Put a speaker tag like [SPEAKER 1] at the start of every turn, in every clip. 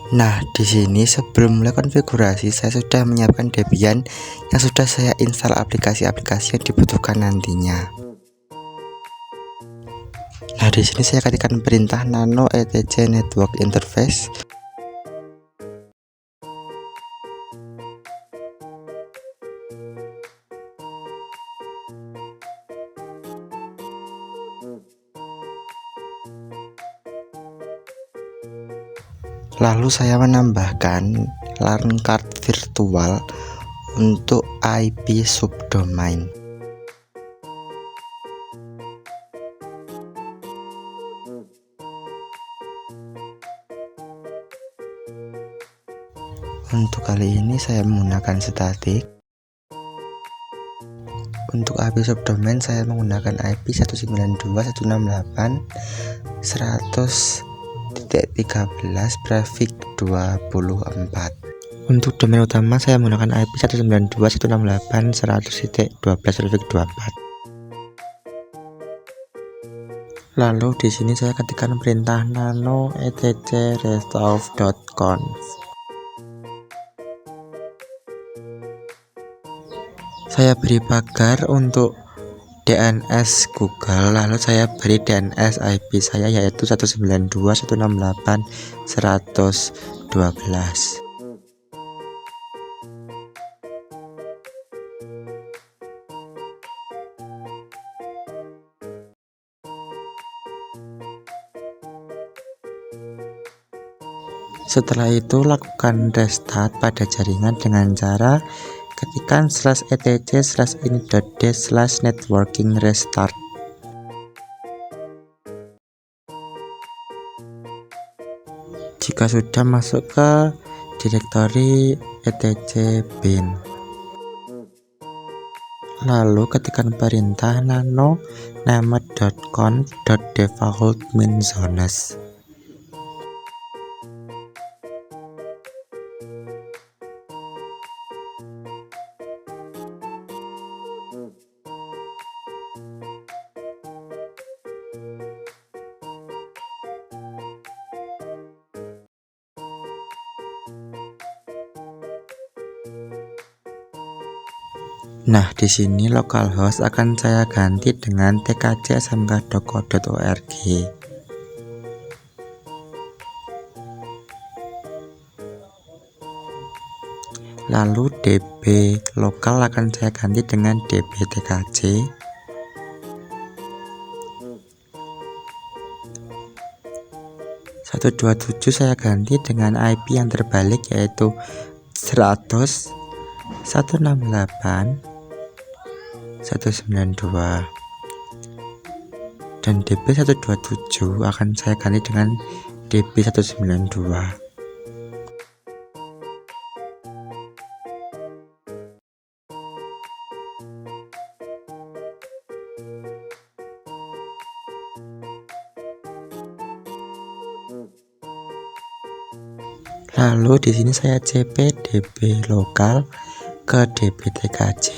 [SPEAKER 1] Nah, di sini sebelum mulai konfigurasi saya sudah menyiapkan Debian yang sudah saya install aplikasi-aplikasi yang dibutuhkan nantinya. Nah, di sini saya ketikkan perintah nano etc network interface. Lalu saya menambahkan LAN card virtual untuk IP subdomain. Untuk kali ini saya menggunakan statik. Untuk IP subdomain saya menggunakan IP 192.168.100.13 prefix 24. Untuk domain utama saya menggunakan IP 192.168.100.12 prefix 24. Lalu di sini saya ketikkan perintah nano etc restove.conf. Saya beri pagar untuk DNS Google, lalu saya beri DNS IP saya yaitu 192.168.100.12. Setelah itu lakukan restart pada jaringan dengan cara ketikkan /etc/ini.d/networking restart. Jika sudah masuk ke direktori etc bin, lalu ketikkan perintah nano name.conf.default min zones. Nah, di sini localhost akan saya ganti dengan tkc.smk.co.org. Lalu DB lokal akan saya ganti dengan DB tkc. .127 saya ganti dengan IP yang terbalik yaitu 100.168.192 dan DB127 akan saya ganti dengan DB192. Lalu di sini saya cp db lokal ke db tkc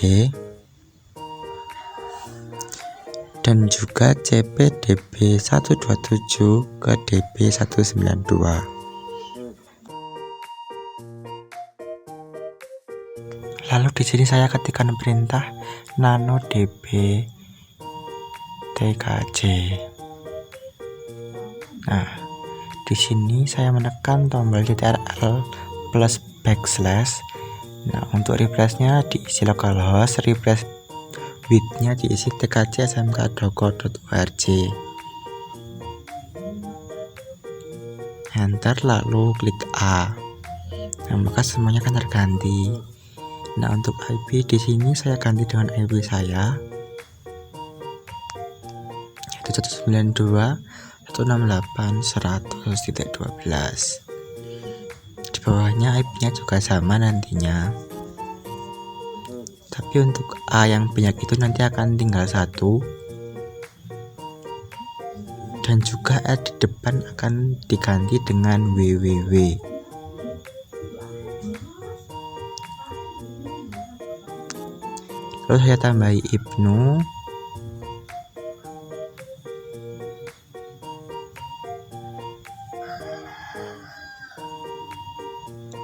[SPEAKER 1] dan juga cp db 127 ke db 192. Lalu di sini saya ketikkan perintah nano db tkc. Nah, di sini saya menekan tombol Ctrl plus backslash. Nah, untuk refreshnya diisi localhost, refresh widthnya diisi tkc.smk.co.org. Enter lalu klik A. Nah, maka semuanya akan terganti. Nah, untuk IP di sini saya ganti dengan IP saya yaitu 192.168.100.12. Di bawahnya IP-nya juga sama nantinya. Tapi untuk A yang banyak itu nanti akan tinggal satu. Dan juga A di depan akan diganti dengan www. Lalu saya tambahi Ibnu.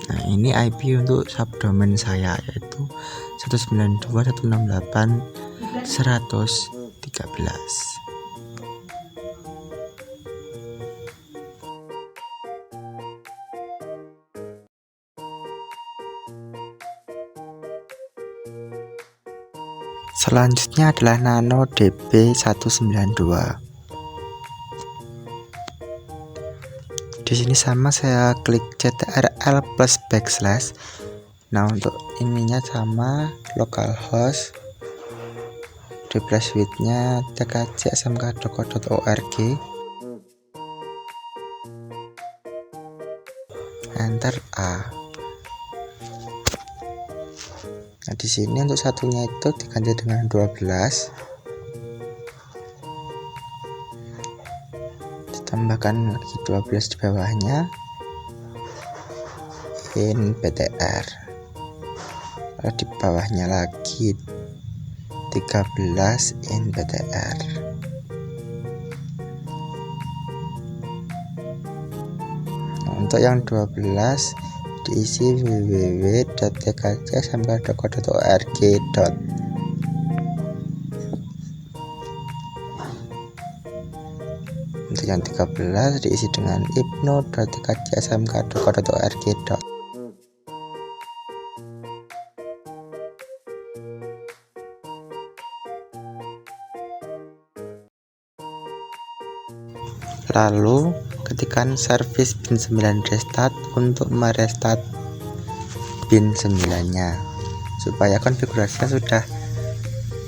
[SPEAKER 1] Nah, ini IP untuk subdomain saya yaitu 192.168.113. Selanjutnya adalah nano DB192. Di sini sama, saya klik ctrl plus backslash. Nah, untuk ininya sama, localhost, refresh width-nya tkj.smk.co.org, enter A. Nah, di sini untuk satunya itu diganti dengan 12. Ditambahkan lagi 12 di bawahnya, in BTR. Lalu di bawahnya lagi 13 in BTR. Nah, untuk yang 12 diisi www.tkj.smk.co.org. Untuk yang 13 diisi dengan ibnu.tkj.smk.co.org. Lalu ketikkan service bin 9 restart untuk merestart bin 9-nya supaya konfigurasinya sudah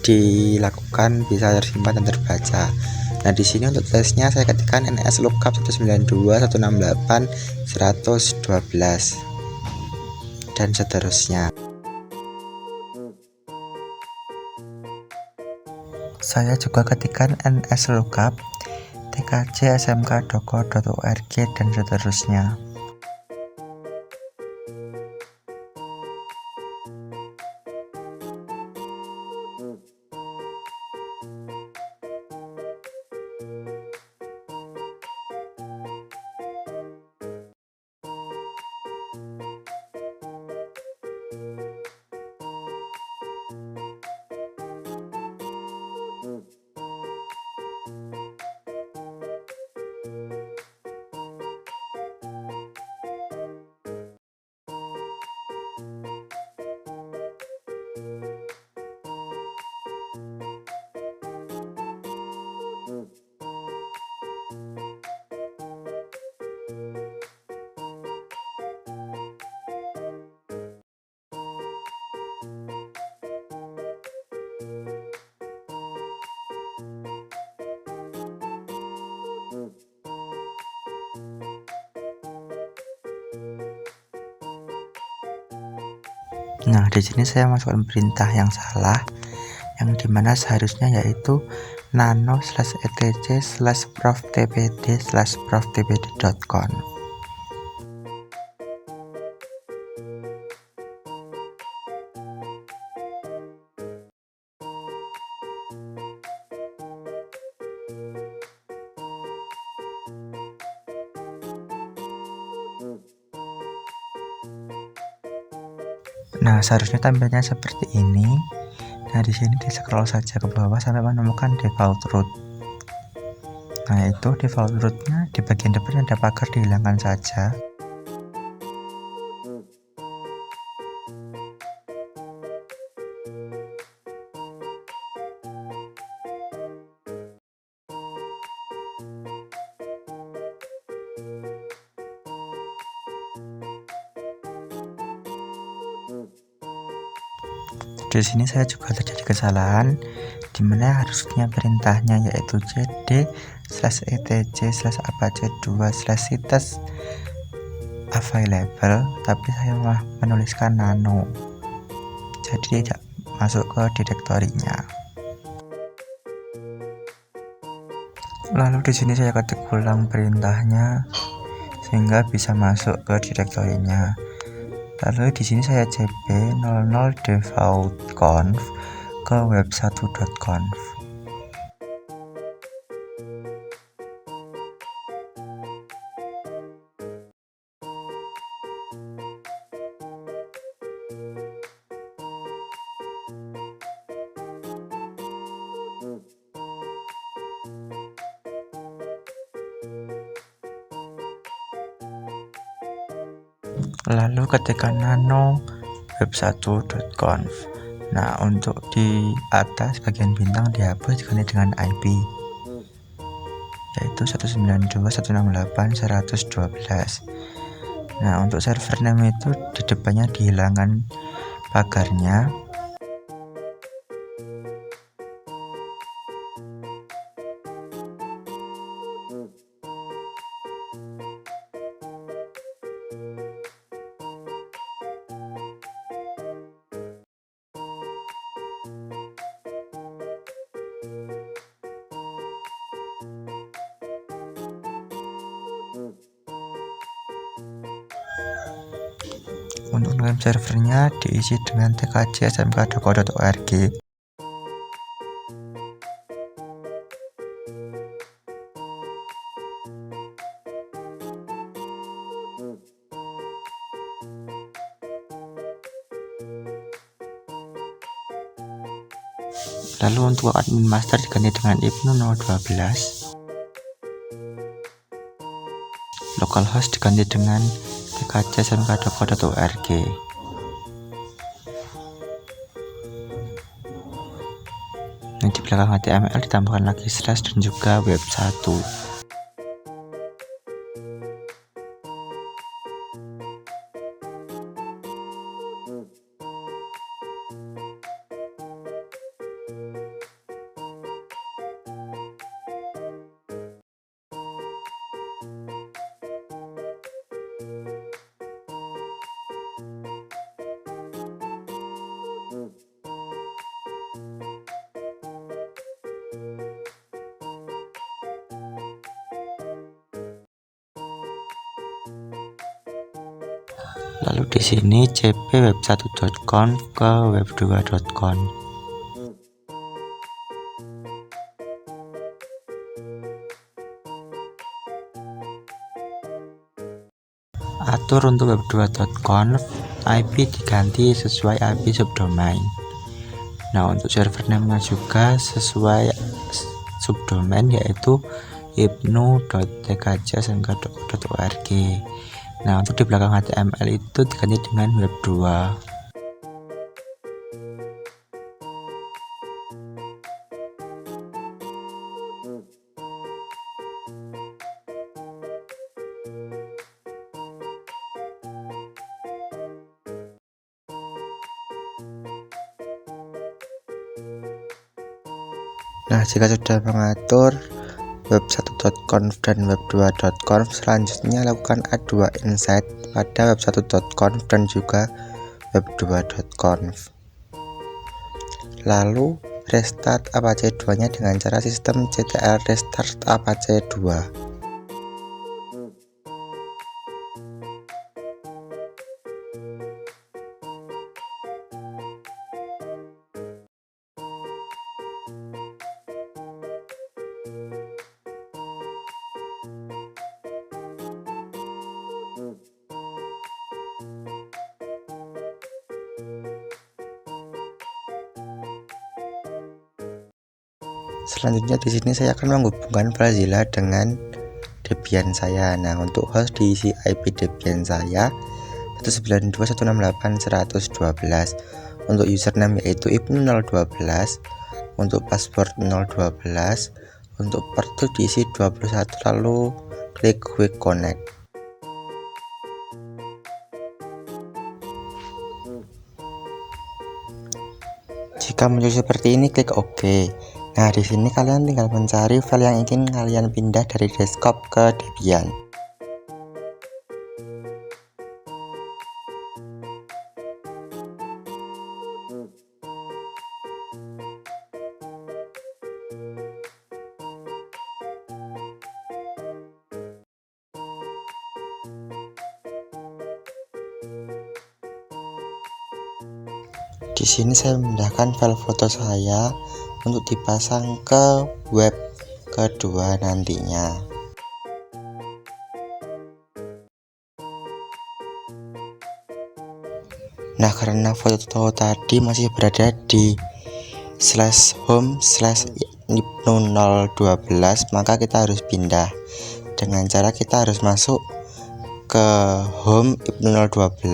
[SPEAKER 1] dilakukan, bisa tersimpan dan terbaca. Nah, di sini untuk tesnya saya ketikkan ns lookup 192.168.112 dan seterusnya. Saya juga ketikkan ns lookup tkj.smk.co.org dan seterusnya. Nah, di sini saya masukkan perintah yang salah, yang dimana seharusnya yaitu nano/etc/proftpd/proftpd.conf. Nah, seharusnya tampilnya seperti ini. Nah, di sini di scroll saja ke bawah sampai menemukan default root. Nah, itu default rootnya di bagian depan ada pagar, dihilangkan saja. Di sini saya juga terjadi kesalahan, dimana harusnya perintahnya yaitu cd/etc/apache2/sites available, tapi saya malah menuliskan nano, jadi tidak masuk ke direktorinya. Lalu di sini saya ketik ulang perintahnya sehingga bisa masuk ke direktorinya. Lalu di sini saya cp 00 default conf ke web1.conf. Lalu ketikkan nano web1.conf. Nah, untuk di atas bagian bintang dihapus diganti dengan IP, yaitu 192.168.112. Nah, untuk server name itu di depannya dihilangkan pagarnya. Untuk name servernya diisi dengan tkj.smk.co.org. Lalu untuk admin master diganti dengan Ibnu 012. Localhost diganti dengan tkj.smk.co.org. Nah, di belakang HTML ditambahkan lagi slash dan juga web1. Lalu di sini cp web1.conf ke web2.conf. Atur untuk web2.conf, IP diganti sesuai IP subdomain. Nah, untuk server name-nya juga sesuai subdomain, yaitu ibnu.tkj.smk.co.org. Nah, untuk di belakang HTML itu diganti dengan web2. Nah, jika sudah mengatur web1.conf dan web2.conf, selanjutnya lakukan add 2 insight pada web1.conf dan juga web2.conf. Lalu restart Apache 2 nya dengan cara sistem ctl restart Apache 2. Selanjutnya di sini saya akan menghubungkan Filezilla dengan Debian saya. Nah, untuk host diisi IP Debian saya 192.168.112. Untuk username yaitu ibnu012, untuk password 012, untuk port diisi 21, lalu klik quick connect. Jika muncul seperti ini, klik OK. Nah, di sini kalian tinggal mencari file yang ingin kalian pindah dari desktop ke Debian. Di sini saya memindahkan file foto saya untuk dipasang ke web kedua nantinya. Nah, karena foto tadi masih berada di /home/ibnu012, maka kita harus pindah. Dengan cara kita harus masuk ke home ibnu012,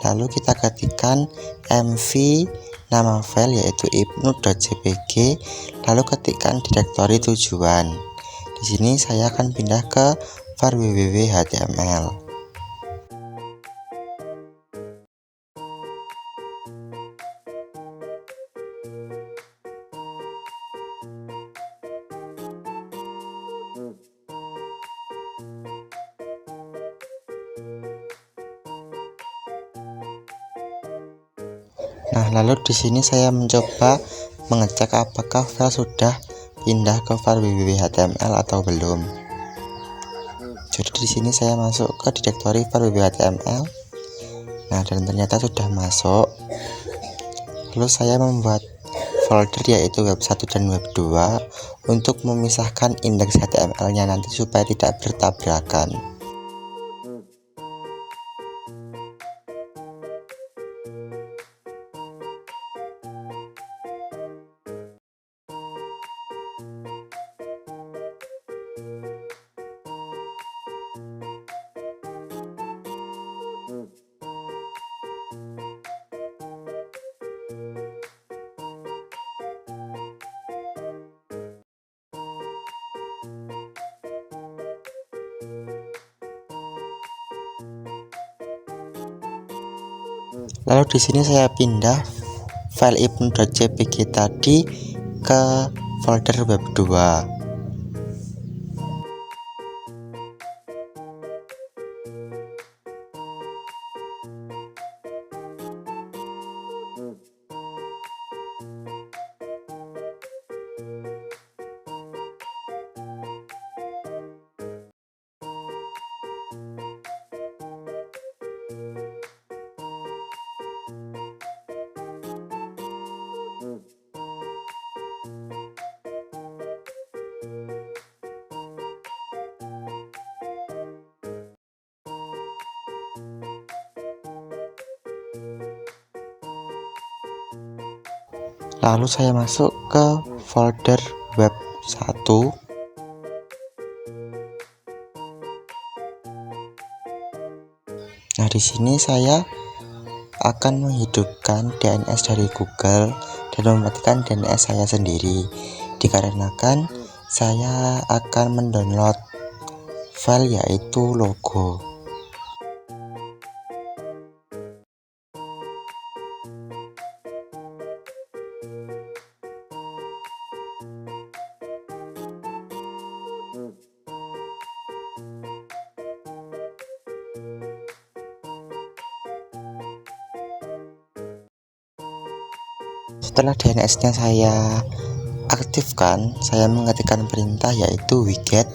[SPEAKER 1] lalu kita ketikkan mv nama file yaitu ibnu.jpg, lalu ketikkan direktori tujuan. Di sini saya akan pindah ke var www.html. Nah, lalu di sini saya mencoba mengecek apakah file sudah pindah ke var www.html atau belum. Jadi di sini saya masuk ke direktori var www.html. Nah, dan ternyata sudah masuk. Lalu saya membuat folder yaitu web 1 dan web 2 untuk memisahkan indeks HTML-nya nanti supaya tidak bertabrakan. Lalu di sini saya pindah file ibnu.jpg tadi ke folder web 2. Lalu saya masuk ke folder web 1. Nah, di sini saya akan menghidupkan DNS dari Google dan mematikan DNS saya sendiri, dikarenakan saya akan mendownload file yaitu logo. Setelah DNS-nya saya aktifkan, saya mengetikkan perintah yaitu wget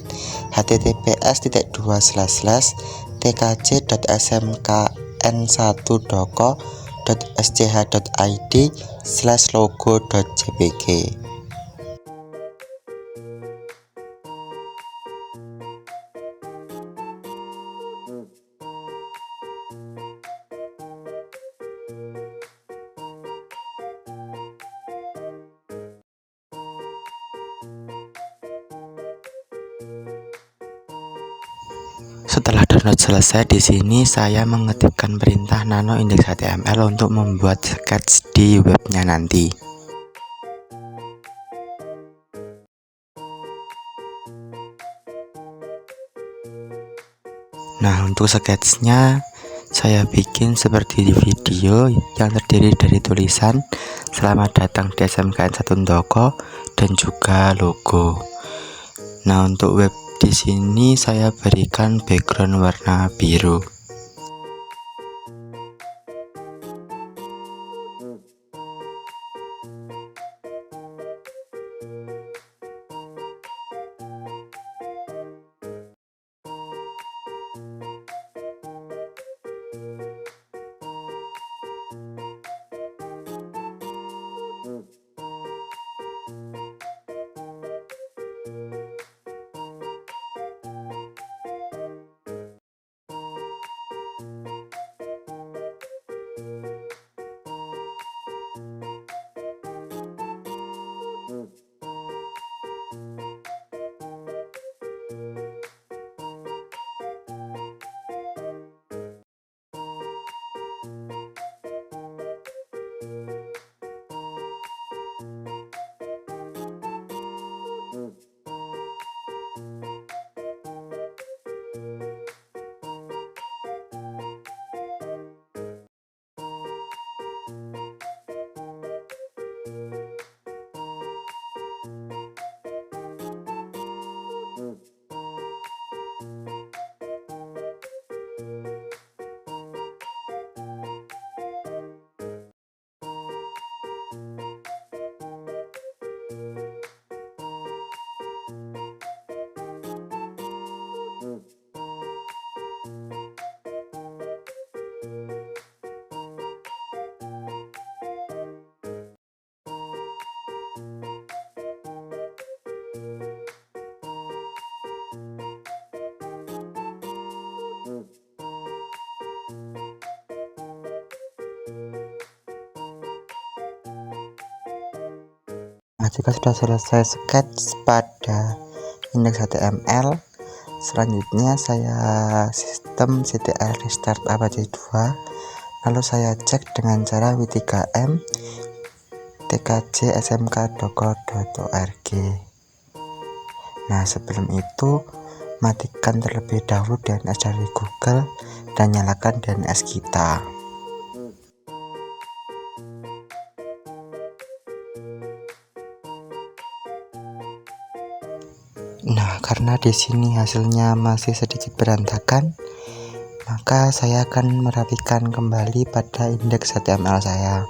[SPEAKER 1] https://tkc.smkn1.sch.id/logo.jpg. Setelah download selesai, di sini saya mengetikkan perintah nano index HTML untuk membuat sketch di webnya nanti. Nah, untuk sketchnya saya bikin seperti di video yang terdiri dari tulisan "Selamat datang di SMKN 1 Ndoko" dan juga logo. Nah, untuk web di sini saya berikan background warna biru. Nah, jika sudah selesai sketch pada indeks HTML, selanjutnya saya sistem ctl restart Apache 2, lalu saya cek dengan cara w3m tkj.smk.doco.org. Nah, sebelum itu matikan terlebih dahulu DNS dari Google dan nyalakan DNS kita. Nah, karena di sini hasilnya masih sedikit berantakan, maka saya akan merapikan kembali pada indeks HTML saya.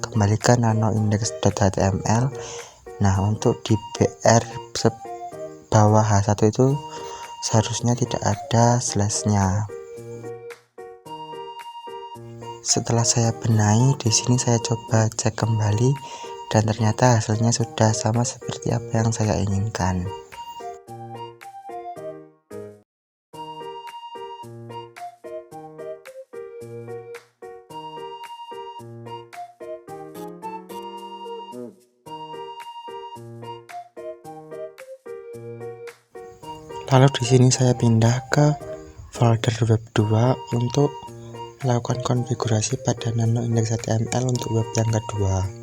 [SPEAKER 1] Kembalikan nano index.html. Nah, untuk di br bawah H1 itu seharusnya tidak ada slashnya. Setelah saya benahi, di sini saya coba cek kembali dan ternyata hasilnya sudah sama seperti apa yang saya inginkan. Lalu di sini saya pindah ke folder web 2 untuk melakukan konfigurasi pada nano index HTML untuk web yang kedua.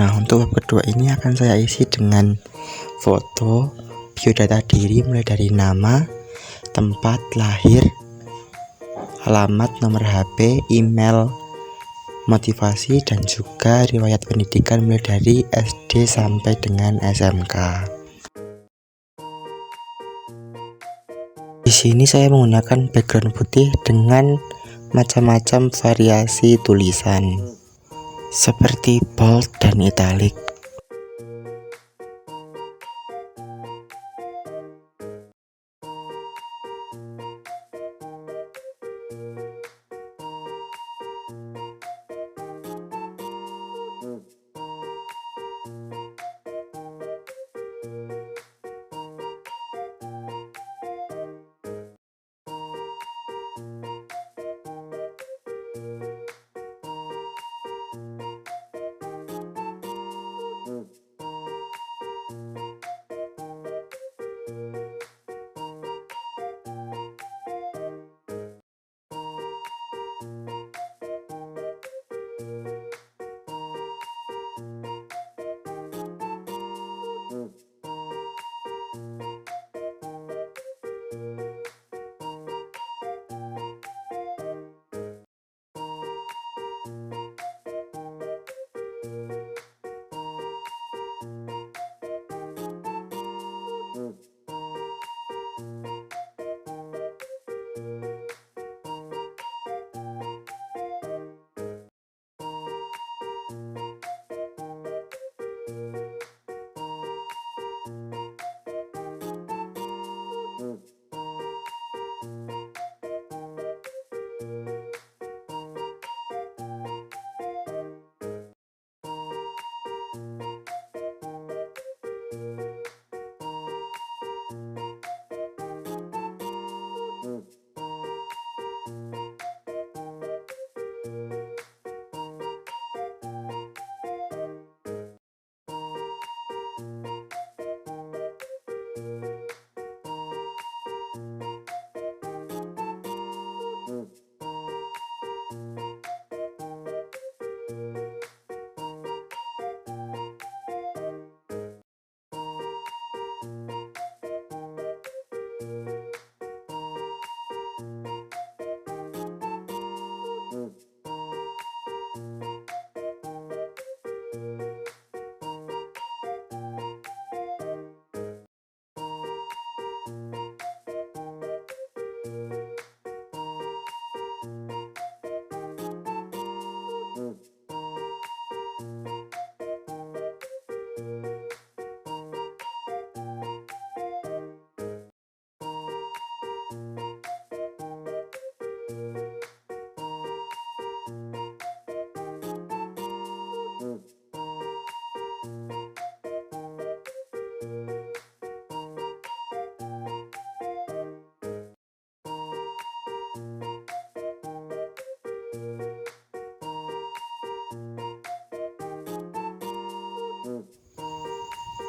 [SPEAKER 1] Nah, untuk web kedua ini akan saya isi dengan foto, biodata diri mulai dari nama, tempat lahir, alamat, nomor HP, email, motivasi, dan juga riwayat pendidikan mulai dari SD sampai dengan SMK. Di sini saya menggunakan background putih dengan macam-macam variasi tulisan seperti bold dan italic.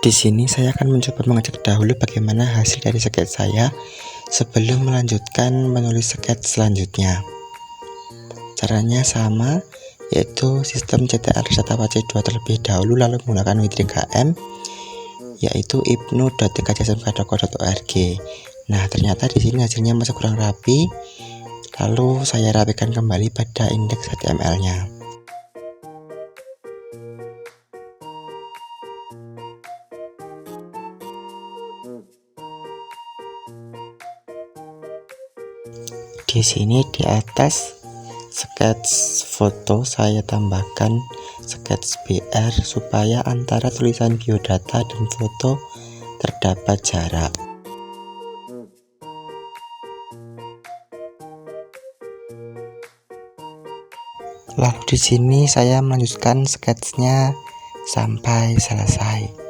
[SPEAKER 1] Di sini saya akan mencoba mengecek dahulu bagaimana hasil dari sketch saya sebelum melanjutkan menulis sketch selanjutnya. Caranya sama, yaitu sistem CTRL Reset Apache 2 terlebih dahulu, lalu menggunakan W3HM, yaitu ibnu.tkjsmk.co.org. Nah, ternyata di sini hasilnya masih kurang rapi, lalu saya rapikan kembali pada indeks HTML-nya. Di sini di atas sketch foto saya tambahkan sketch BR supaya antara tulisan biodata dan foto terdapat jarak. Lalu di sini saya melanjutkan sketsnya sampai selesai.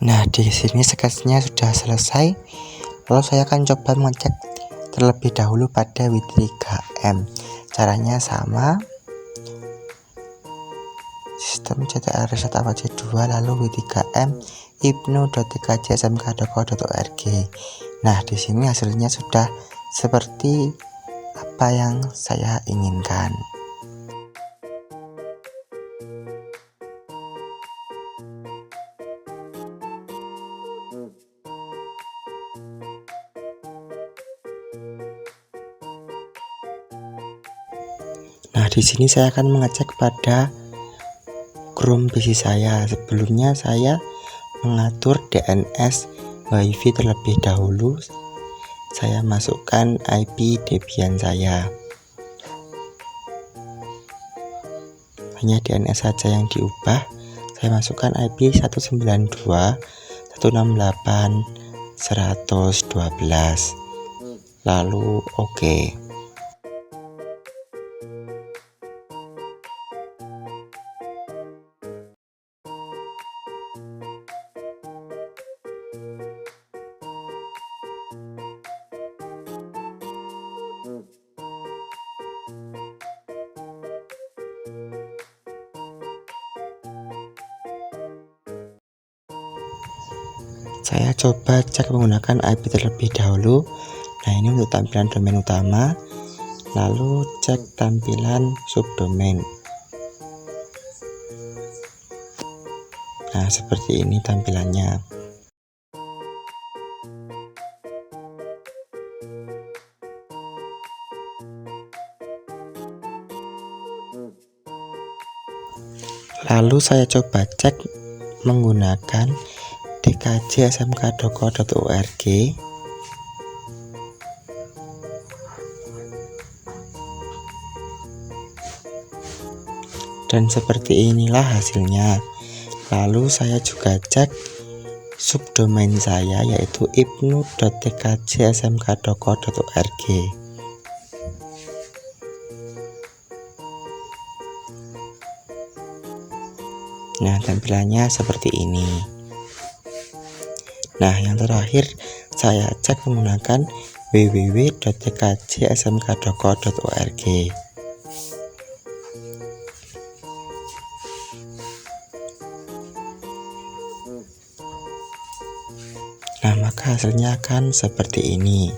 [SPEAKER 1] Nah, di sini sketsnya sudah selesai. Lalu saya akan coba mengecek terlebih dahulu pada W3M. Caranya sama. Sistem CTR reset awc 2 lalu W3M ibnu.tkj.smk.co.org. Nah, di sini hasilnya sudah seperti apa yang saya inginkan. Nah, di sini saya akan mengecek pada Chrome PC saya. Sebelumnya saya mengatur DNS WiFi terlebih dahulu. Saya masukkan IP Debian saya. Hanya DNS saja yang diubah. Saya masukkan IP 192.168.112. Lalu oke. Saya coba cek menggunakan IP terlebih dahulu. Nah, ini untuk tampilan domain utama. Lalu cek tampilan subdomain. Nah, seperti ini tampilannya. Lalu saya coba cek menggunakan tkj.smk.co.org. Dan seperti inilah hasilnya. Lalu saya juga cek subdomain saya yaitu ibnu.tkj.smk.co.org. Nah, tampilannya seperti ini. Nah, yang terakhir saya cek menggunakan www.tkj.smk.co.org. Nah, maka hasilnya akan seperti ini.